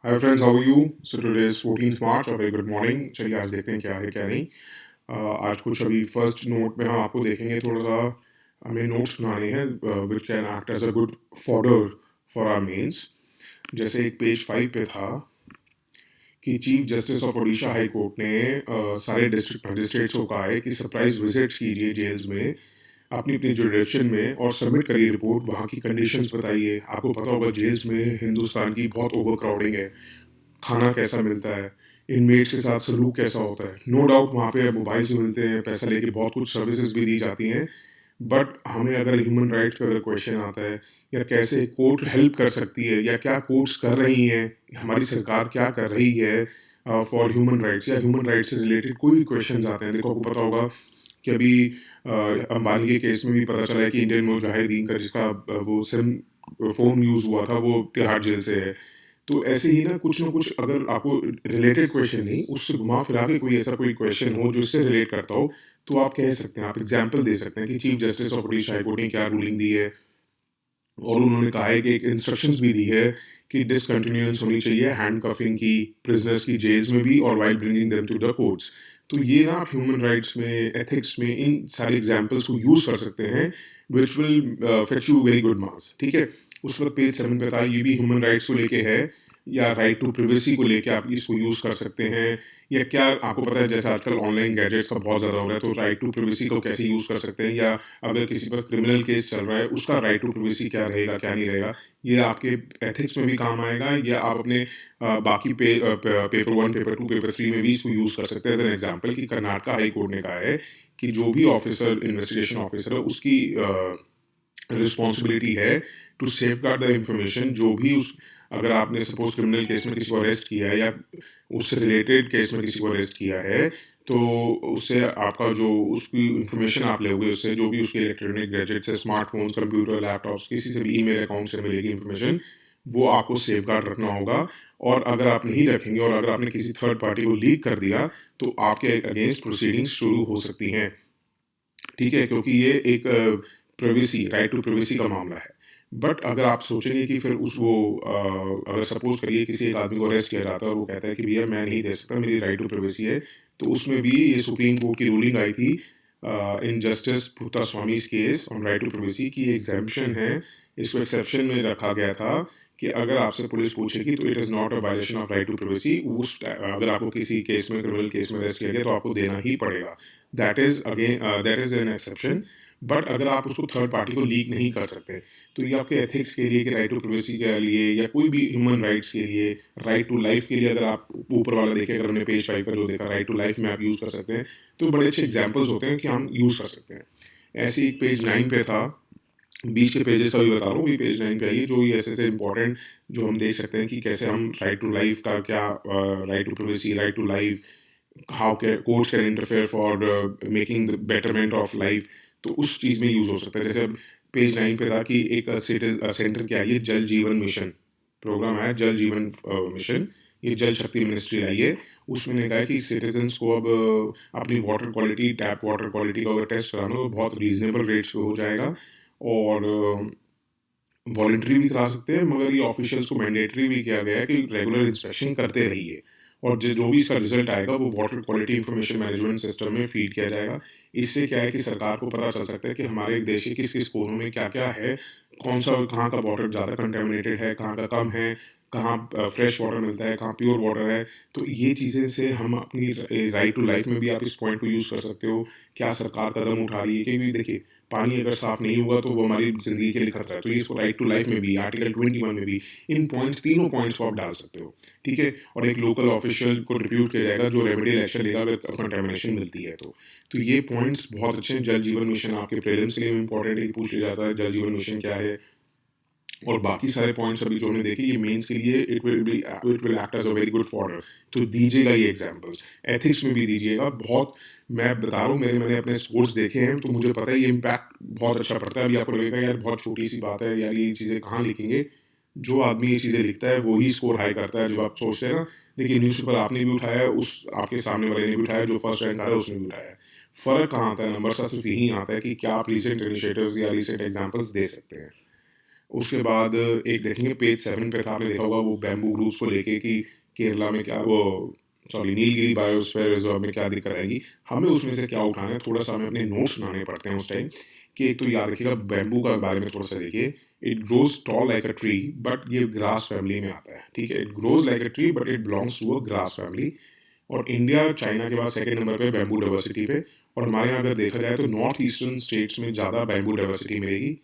Hi friends, how are you? So today is 14th March और very good morning. चलिए आज देखते हैं क्या है क्या नहीं। आज कुछ अभी फर्स्ट नोट में हम आपको देखेंगे, थोड़ा सा हमें नोट्स बनाने हैं which can act as a good fodder for our mains. जैसे एक पेज 5 पे था कि chief justice of Odisha high court ने सारे डिस्ट्रिक्ट मजिस्ट्रेट्स को कहा है कि सरप्राइज विजिट्स कीजिए जेल्स में अपनी अपनी जुडिक्शन में और सबमिट करिए रिपोर्ट। वहाँ की कंडीशंस बताइए। आपको पता होगा जेल्स में हिंदुस्तान की बहुत ओवर क्राउडिंग है, खाना कैसा मिलता है, इनमेट्स के साथ सलूक कैसा होता है। नो डाउट वहाँ पे मोबाइल्स भी मिलते हैं, पैसा लेके बहुत कुछ सर्विसेज भी दी जाती हैं। बट हमें अगर ह्यूमन राइट्स पे अगर क्वेश्चन आता है या कैसे कोर्ट हेल्प कर सकती है या क्या कोर्ट्स कर रही हैं, हमारी सरकार क्या कर रही है फॉर ह्यूमन राइट्स, या ह्यूमन राइट्स से रिलेटेड कोई भी क्वेश्चन आते हैं। देखो, आपको पता होगा कि अभी अंबानी के केस में भी पता चला है कि इंडियन मुजाहिदीन का जिसका वो सिम फ़ोन यूज़ हुआ था वो तिहाड़ जेल से है। तो ऐसे ही ना कुछ अगर आपको रिलेटेड क्वेश्चन नहीं, उससे घुमा फिरा के कोई ऐसा कोई क्वेश्चन हो जो इससे रिलेट करता हो, तो आप कह सकते हैं, आप एग्जाम्पल दे सकते हैं कि chief justice of Odisha high court ने क्या रूलिंग दी है। और उन्होंने कहा है कि एक इंस्ट्रक्शंस भी दी है कि डिसकंटिन्यूएंस होनी चाहिए हैंड कफिंग की प्रिजनर्स की जेल्स में भी और while bringing them to the courts. तो ये ना आप ह्यूमन राइट्स में, एथिक्स में इन सारे एग्जाम्पल्स को यूज कर सकते हैं, which will fetch you very good marks. ठीक है। उस वक्त पेज 7 पे था, ये भी ह्यूमन राइट्स को लेके है, या राइट टू प्रिवेसी को लेके आप इसको यूज कर सकते हैं। या क्या आपको पता है जैसे आजकल ऑनलाइन गैजेट्स का बहुत ज़्यादा हो रहा है, तो राइट टू प्रिवेसी को कैसे यूज़ कर सकते हैं, या अगर किसी पर क्रिमिनल केस चल रहा है उसका राइट टू प्रिवेसी क्या रहेगा क्या नहीं रहेगा। ये आपके एथिक्स में भी काम आएगा, या आप अपने बाकी पेपर 1, पेपर 2, पेपर 3 में भी इसको यूज़ कर सकते हैं। एज एन एग्जाम्पल कि कर्नाटका हाई कोर्ट ने कहा है कि जो भी ऑफिसर, इन्वेस्टिगेशन ऑफिसर है, उसकी रिस्पॉन्सिबिलिटी है to safeguard the information. जो भी उस, अगर आपने सपोज क्रिमिनल केस में किसी को अरेस्ट किया है या उससे रिलेटेड केस में किसी को अरेस्ट किया है, तो उससे आपका जो उसकी इन्फॉर्मेशन आप लोगे, उससे जो भी उसके इलेक्ट्रॉनिक गैजेट्स है, स्मार्टफोन्स, कंप्यूटर, लैपटॉप्स, किसी से भी ईमेल अकाउंट से मिलेगी इन्फॉर्मेशन, वो आपको सेफ गार्ड रखना होगा। और अगर आप नहीं रखेंगे और अगर आपने किसी थर्ड पार्टी को लीक कर दिया, तो आपके अगेंस्ट प्रोसीडिंग्स शुरू हो सकती हैं। ठीक है, क्योंकि ये एक प्राइवेसी, राइट टू प्राइवेसी का मामला है। बट अगर आप सोचेंगे कि फिर उस वो अगर सपोज करिए किसी एक आदमी को अरेस्ट किया जाता है और वो कहता है कि भैया मैं नहीं दे सकता, मेरी राइट टू प्राइवेसी है, तो उसमें भी ये सुप्रीम कोर्ट की रूलिंग आई थी in justice Puttaswamy's case on right to privacy की एग्जाम्पशन है। इसको एक्सेप्शन में रखा गया था कि अगर आपसे पुलिस पूछेगी तो it is not a violation of right to privacy. उस अगर आपको किसी केस में, क्रिमिनल केस में अरेस्ट किया गया, तो आपको देना ही पड़ेगा। That is an exception. But अगर आप उसको थर्ड पार्टी को लीक नहीं कर सकते, तो ये आपके एथिक्स के लिए, कि राइट टू प्राइवेसी के लिए, या कोई भी ह्यूमन राइट्स के लिए, राइट टू लाइफ के लिए, अगर आप ऊपर वाला देखें, अगर हमने पेज 5 का जो देखा, राइट टू लाइफ में आप यूज़ कर सकते हैं, तो बड़े अच्छे एग्जाम्पल्स होते हैं कि हम यूज़ कर सकते हैं। ऐसे ही पेज 9 पे था, बीच के पेजेस का भी बता रहा हूँ, पेज 9 पे आइए, जो ये ऐसे इंपॉर्टेंट जो हम देख सकते हैं कि कैसे हम राइट टू लाइफ का क्या, right to privacy, right to life, how can courts can interfere for making the betterment of life, तो उस चीज़ में यूज़ हो सकता है। जैसे अब पेज 9 पे था कि एक सेंटर क्या है, ये जल जीवन मिशन प्रोग्राम है, जल जीवन मिशन, ये जल शक्ति मिनिस्ट्री आई है। उसमें ने कहा है कि सिटीजन्स को अब अपनी water quality, tap water quality का अगर टेस्ट कराना हो तो बहुत रीजनेबल रेट्स पे हो जाएगा, और वॉलंटरी भी करा सकते हैं, मगर ये ऑफिशियल्स को मैंडेटरी भी किया गया है कि रेगुलर इंस्पेक्शन करते रहिए, और जो भी इसका रिजल्ट आएगा वो water quality information management system में फीड किया जाएगा। इससे क्या है कि सरकार को पता चल सकता है कि हमारे देश के किस किस कोनों में क्या क्या है, कौन सा, कहाँ का वाटर ज़्यादा कंटेमिनेटेड है, कहाँ का कम है, कहाँ फ्रेश वाटर मिलता है, कहाँ प्योर वाटर है। तो ये चीज़ें से हम अपनी राइट टू लाइफ में भी आप इस पॉइंट को यूज़ कर सकते हो। क्या सरकार कदम उठा रही है, क्योंकि देखिए पानी अगर साफ नहीं होगा तो वो हमारी ज़िंदगी के लिए खतरा है। तो ये इसको राइट टू लाइफ में भी, आर्टिकल 21 में भी, इन पॉइंट्स, तीनों पॉइंट्स को आप डाल सकते हो। ठीक है। और एक लोकल ऑफिशियल को रिप्यूट किया जाएगा जो रेमेडियल एक्शन लेगा अगर कंटेमिनेशन मिलती है तो ये पॉइंट्स बहुत अच्छे हैं। जल जीवन मिशन आपके प्रीलिम्स के लिए इंपॉर्टेंट है, पूछ लिया जाता है जल जीवन मिशन क्या है। और बाकी सारे पॉइंट्स अभी जो हमने देखे, ये मेंस के लिए it will act as a very good fodder. तो दीजिएगा ये एग्जांपल्स, एथिक्स में भी दीजिएगा। बहुत, मैं बता रहा हूँ, मैंने अपने स्कोर्स देखे हैं, तो मुझे पता है ये इम्पैक्ट बहुत अच्छा पड़ता है। अभी आपको लगेगा यार बहुत छोटी सी बात है यार, ये चीज़ें कहाँ लिखेंगे। जो आदमी ये चीज़ें लिखता है वही स्कोर हाई करता है। जो आप सोचते हैं ना, देखिए न्यूज़पेपर आपने भी उठाया है, उस आपके सामने वाले ने भी उठाया, जो फर्स्ट रैंक आ रहा है उसने भी उठाया है। फ़र्क कहाँ आता है, नंबर का सिर्फ यही आता है कि क्या आप रिसेंट इनिशिएटिव्स या रिसेंट एग्जांपल्स दे सकते हैं। उसके बाद एक देखेंगे पेज 7 पे था, आपने देखा होगा वो बैम्बू ग्रूव्स को लेके कि केरला में क्या वो सॉरी नीलगिरी बायोस्फीयर रिजर्व में क्या दिक्कत आएगी, हमें उसमें से क्या उठाना है, थोड़ा सा हमें अपने नोट्स बनाने पड़ते हैं उस टाइम। कि एक तो याद रखिएगा बैम्बू का बारे में थोड़ा सा देखिए, it grows tall like a tree but ये ग्रास फैमिली में आता है, ठीक है, it grows like a tree but it belongs to a grass family. और इंडिया चाइना के बाद सेकंड नंबर पे बैम्बू डाइवर्सिटी पे, और हमारे यहाँ अगर देखा जाए तो नॉर्थ ईस्टर्न स्टेट्स में ज़्यादा बैम्बू डाइवर्सिटी मिलेगी,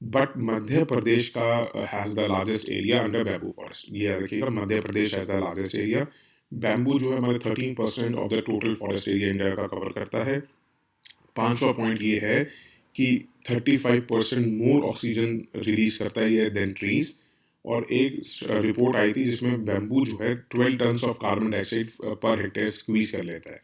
बट मध्य प्रदेश का has the largest area under bamboo forest. ये याद रखिएगा, Madhya Pradesh has the largest area. Bamboo जो है हमारे 13% of the total forest area India का कवर करता है। 5वां पॉइंट ये है कि 35% मोर ऑक्सीजन रिलीज करता है ये देन ट्रीज। और एक रिपोर्ट आई थी जिसमें बैम्बू जो है 12 tons of carbon dioxide per hectare squeeze कर लेता है।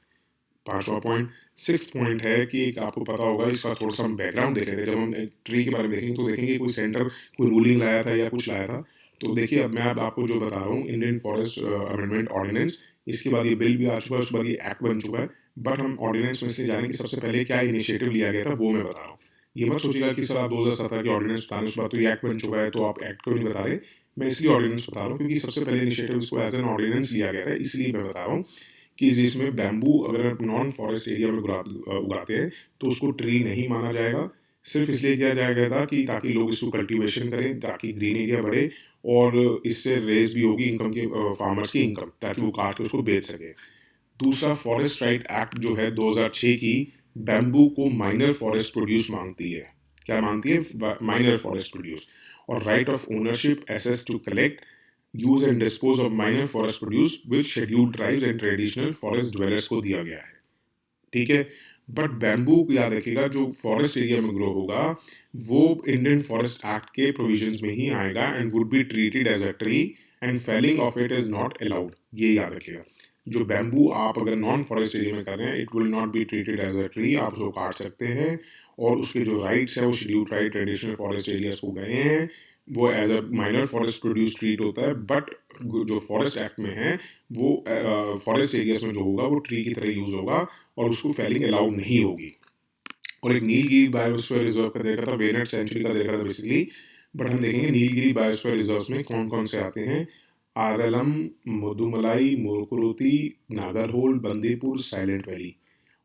5वां पॉइंट। 6th पॉइंट है कि एक आपको पता होगा, इसका थोड़ा सा हम बैकग्राउंड देख लेते हैं। जब हम एक ट्री के बारे में देखेंगे तो देखेंगे कोई सेंटर कोई रूलिंग लाया था या कुछ लाया था। तो देखिए अब मैं अब आपको जो बता रहा हूँ, इंडियन फॉरेस्ट अमेंडमेंट ऑर्डिनेंस, इसके बाद ये बिल भी आ चुका है, उसके बाद ये एक्ट बन चुका है। बट हम ऑर्डिनेंस में से जाने कि सबसे पहले क्या इनिशिएटिव लिया गया था वो मैं बता रहा हूँ। ये मत सोचिएगा कि सर आप 2017 की ऑर्डिनेंस बता रहे हैं, उसके बाद तो ये एक्ट बन चुका है तो आप एक्ट क्यों नहीं बता रहे। मैं इसलिए ऑर्डिनेंस बता रहा हूँ क्योंकि सबसे पहले इनिशिएटिव इसको एज एन ऑर्डिनेंस लिया गया था, इसलिए मैं बता रहा हूँ कि जिसमें बैम्बू अगर आप नॉन फॉरेस्ट एरिया में उगाते हैं तो उसको ट्री नहीं माना जाएगा। सिर्फ इसलिए किया जाएगा था कि ताकि लोग इसको कल्टीवेशन करें, ताकि ग्रीन एरिया बढ़े, और इससे रेज भी होगी इनकम की, फार्मर्स की इनकम, ताकि वो काट के उसको बेच सके। दूसरा, फॉरेस्ट राइट एक्ट जो है 2006 की, बैम्बू को माइनर फॉरेस्ट प्रोड्यूस मांगती है। क्या मांगती है? Minor forest produce. और right of ownership, access to collect, use and dispose of minor forest produce with scheduled tribes and traditional forest dwellers को दिया गया है, ठीक है। बट बैम्बू याद रखिएगा जो फॉरेस्ट एरिया में ग्रो होगा वो इंडियन फॉरेस्ट एक्ट के प्रोविजंस में ही आएगा and would be treated as a tree and felling of it is not allowed. ये याद रखिएगा, जो बैम्बू आप अगर नॉन फॉरेस्ट एरिया में कर रहे हैं it will not be treated as a tree, आप उसको काट सकते हैं। और उसके जो राइट्स है वो scheduled right traditional forest areas को गए हैं, वो as a minor forest produce treat होता है। बट जो फॉरेस्ट एक्ट में है वो फॉरेस्ट एरियाज में जो होगा वो ट्री की तरह यूज होगा और उसको फेलिंग अलाउड नहीं होगी। और एक नीलगिरी बायोस्फीयर रिजर्व का देखा था, वेनेट सेंचुरी का देखा था बेसिकली। बट हम देखेंगे नीलगिरी बायोस्फीयर रिजर्व में कौन कौन से आते हैं। RLM, Mudumalai, Mukurthi, Nagarhole, Bandipur, Silent Valley.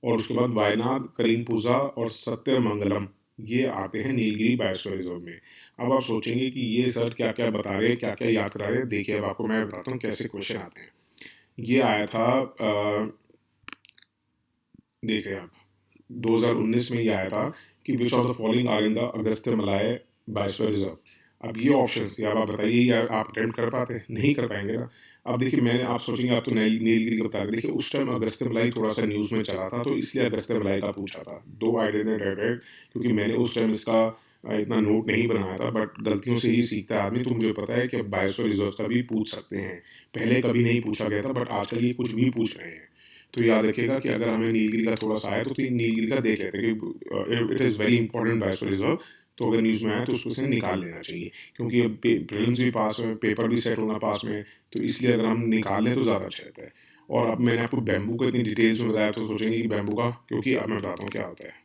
और उसके बाद वायनाड, करीमपुजा और सत्यमंगलम, ये आते हैं नीलगिरी बायोस्फीयर रिजर्व में। अब आप सोचेंगे कि ये सर क्या क्या बता रहे हैं, क्या क्या याद करा रहे हैं। देखिए अब आपको मैं बताता हूँ कैसे क्वेश्चन आते हैं। ये आया था देखिए आप 2019 में ये आया था कि which of the following are in the Agasthya Malai biosphere reserve. अब ये ऑप्शंस थे, अब आप बताइए ये आप अटेम्प्ट कर पाते हैं? नहीं कर पाएंगे ना। अब देखिए मैंने, आप सोचेंगे आप तो नीलगिरी का बता रहे, देखिए उस टाइम अगस्त्य मलाई थोड़ा सा न्यूज़ में चला था तो इसलिए अगस्त्य मलाई का पूछा था। दो आई डिडंट रेड इट क्योंकि मैंने उस टाइम इसका इतना नोट नहीं बनाया था, बट गलतियों से ही सीखता है आदमी। तो मुझे पता है कि अब बायोस्फीयर रिजर्व का भी पूछ सकते हैं, पहले कभी नहीं पूछा गया था बट आजकल ये कुछ भी पूछ रहे हैं। तो याद रखिएगा कि अगर हमें नीलगिरी का थोड़ा सा आया तो नीलगिरी का देख लेते हैं कि it is very important biosphere reserve. तो अगर न्यूज़ में आया तो उसको से निकाल लेना चाहिए, क्योंकि अब प्रीलिम्स भी पास में, पेपर भी सेट होना पास में, तो इसलिए अगर हम निकाल लें तो ज़्यादा अच्छा रहता है। और अब मैंने आपको बैम्बू को इतनी डिटेल्स में बताया तो सोचेंगे कि बैम्बू का, क्योंकि अब मैं बताता हूँ क्या होता है।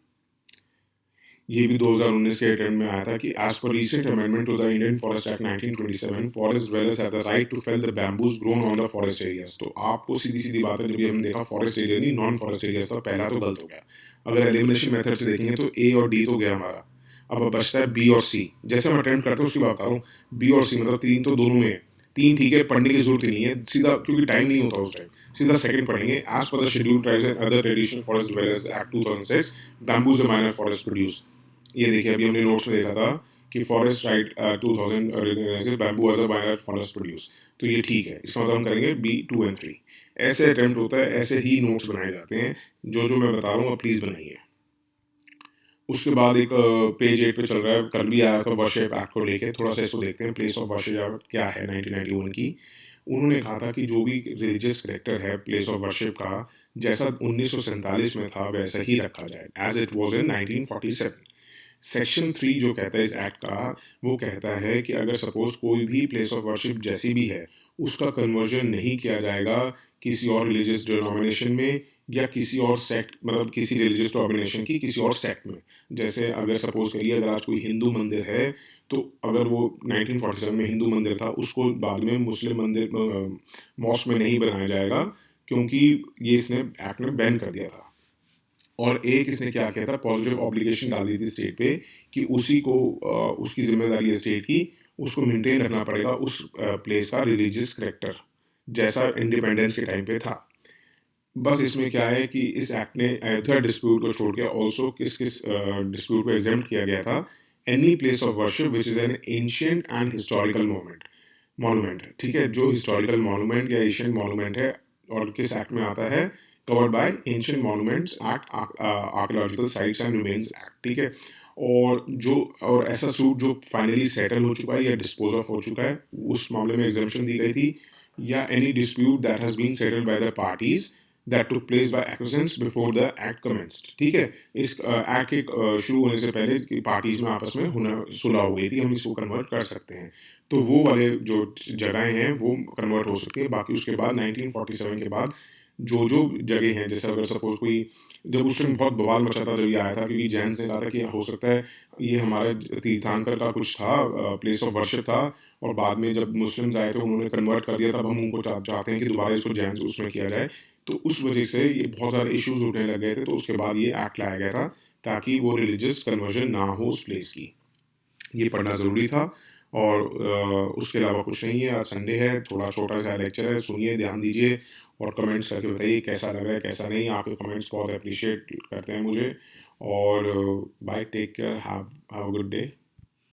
ये भी 2019 के अटेम्प्ट में आया था कि as per recent amendment to the Indian forest act 1927 forest dwellers have the right to fell the bamboos grown on the forest areas. तो आपको सीधी सीधी बात है, जब भी हमने देखा फॉरेस्ट एरिया नहीं नॉन फॉरेस्ट एरियाज, तो पहला तो गलत हो गया। अगर एलिमिनेशन मेथड से देखेंगे तो ए और डी तो गया हमारा, अब बचता है बी और सी। जैसे हम अटेम्प्ट करते हैं उसकी बात बता रहा हूँ, बी और सी मतलब तीन तो दोनों में है। तीन ठीक है, पढ़ने की जरूरत ही नहीं है सीधा, क्योंकि टाइम नहीं होता उस टाइम। सीधा सेकंड पढ़ेंगे, as per the scheduled tribes and other traditional forest dwellers act 2006 bamboos the minor forest produce. ये देखिए अभी हमने नोट्स में देखा था कि forest right 2000 bamboo as a minor forest produce. तो ये ठीक है, इसका मतलब हम करेंगे बी 2 और 3। ऐसे अटेम्प्ट होता है, ऐसे ही नोट्स बनाए जाते हैं। जो जो मैं बता रहा हूँ आप प्लीज़ बनाइए। उसके बाद एक पेज 8 पे चल रहा है, कल भी आया था वर्शिप एक्ट को लेके, थोड़ा सा इसको देखते हैं। प्लेस ऑफ वर्शिप क्या है 1991 की। उन्होंने कहा था कि जो भी रिलीजियस करेक्टर है प्लेस ऑफ वर्शिप का, जैसा 1947 में था वैसा ही रखा जाए as it was in 1947। Section 3 जो कहता है इस एक्ट का, वो कहता है कि अगर सपोज कोई भी प्लेस ऑफ वर्शिप जैसी भी है उसका कन्वर्जन नहीं किया जाएगा किसी और रिलीजियस डिनोमिनेशन में, या किसी और सेक्ट मतलब किसी रिलीजियस डोमिनेशन की किसी और सेक्ट में। जैसे अगर सपोज करिए अगर आज कोई हिंदू मंदिर है, तो अगर वो 1947 में हिंदू मंदिर था, उसको बाद में मुस्लिम मंदिर मॉस्क में नहीं बनाया जाएगा, क्योंकि ये इसने एक्ट में बैन कर दिया था। और एक इसने क्या किया था, पॉजिटिव ऑब्लिगेशन डाल दी थी स्टेट पे कि उसी को उसकी जिम्मेदारी है स्टेट की, उसको मेंटेन रखना पड़ेगा उस प्लेस का रिलीजियस करेक्टर, जैसा इंडिपेंडेंस के टाइम पे था। बस इसमें क्या है कि इस एक्ट ने अयोध्या डिस्प्यूट को छोड़ के ऑल्सो किस किस डिस्प्यूट को एग्जेम्प्ट किया गया था, any place of worship which is an ancient and historical monument, ठीक है, जो हिस्टोरिकल मॉन्यूमेंट या एशियन मॉन्यूमेंट है, और किस एक्ट में आता है, covered by ancient monuments act, archaeological sites and remains act, ठीक है। और ऐसा सूट जो फाइनली सेटल हो चुका है या डिस्पोज ऑफ हो चुका है, उस मामले में एग्जेम्पशन दी गई थी, या any dispute that has been settled by the parties that took place by acquisitions before the act commenced, ठीक है। इस एक्ट के शुरू होने से पहले पार्टीज में आपस में होना सुलह हो गई थी, हम इसको कन्वर्ट कर सकते हैं। तो वो वाले जो जगहें हैं वो कन्वर्ट हो सकती है। बाकी उसके बाद 1947 के बाद जो जगह हैं, जैसे अगर सपोज कोई, जब उस टाइम बहुत बवाल मचा था जब ये आया था, क्योंकि जैन्स ने कहा था कि हो सकता है ये हमारे तीर्थंकर का कुछ था, प्लेस ऑफ वर्शिप था, और बाद में जब मुस्लिम्स आए तो उन्होंने कन्वर्ट कर दिया, तब हम उनको चाहते हैं कि दोबारा इसको जैन्स उसमें किया जाए। तो उस वजह से ये बहुत सारे इश्यूज उठने लग गए थे, तो उसके बाद ये एक्ट लाया गया था ताकि वो रिलीजियस कन्वर्जन ना हो उस प्लेस की। ये पढ़ना ज़रूरी था। और उसके अलावा कुछ नहीं है। आज संडे है, थोड़ा छोटा सा लेक्चर है, सुनिए, ध्यान दीजिए और कमेंट्स करके बताइए कैसा लग रहा है कैसा नहीं। आपके कमेंट्स बहुत अप्रिशिएट करते हैं मुझे। और bye, take care, have a good day.